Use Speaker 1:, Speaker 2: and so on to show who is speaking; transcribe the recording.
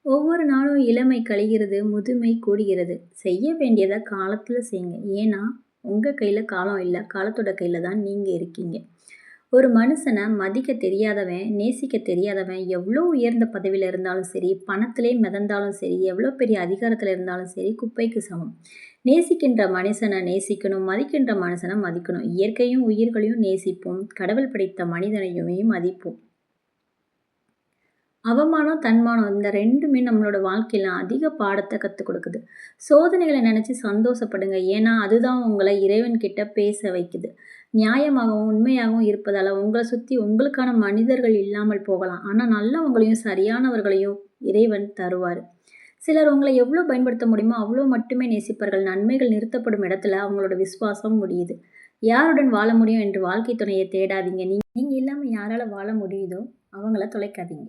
Speaker 1: ஒவ்வொரு நாளும் இளமை கழிகிறது, முதுமை கூடுகிறது. செய்ய வேண்டியத காலத்துல செய்யுங்க. ஏன்னா, உங்க கையில காலம் இல்ல. காலத்தோட கையில தான் நீங்க இருக்கீங்க. ஒரு மனுஷன மதிக்க தெரியாதவன், நேசிக்க தெரியாதவன், எவ்ளோ உயர்ந்த பதவியில இருந்தாலும் சரி, பணத்திலே மிதந்தாலும் சரி, எவ்ளோ பெரிய அதிகாரத்துல இருந்தாலும் சரி, குப்பைக்கு சமம். நேசிக்கின்ற மனுஷன நேசிக்கணும், மதிக்கின்ற மனுஷன மதிக்கணும். இயற்கையும், உயிர்களையும் நேசிப்போம். கடவுள் படைத்த மனிதனையுமே மதிப்போம். அவமானம், தன்மானம் இந்த 2மே நம்மளோட வாழ்க்கையில அதிக பாடத்த கத்துக் குடுக்குது. சோதனைகள நெனச்சு சந்தோஷப்படுங்க. ஏன்னா, அதுதான் உங்கள இறைவன்கிட்ட பேச வைக்குது. நியாயமாகவும், உண்மையாகவும் இருப்பதால உங்கள சுத்தி உங்களுக்கான மனிதர்கள் இல்லாமல் போகலாம். ஆனா, நல்லவங்களையும், சரியானவர்களையும் இறைவன் தருவாரு. சிலர் உங்கள எவ்ளோ பயன்படுத்த முடியுமோ, அவ்ளோ மட்டுமே நேசிப்பார்கள். நன்மைகள் நிறுத்தப்படும் இடத்துல அவங்களோட விசுவாசம் முடியுது. யாருடன் வாழ முடியும் என்று வாழ்க்கை துணைய தேடாதீங்க. நீங்க இல்லாம யாரால வாழ முடியுதோ, அவங்கள தொலைக்காதீங்க.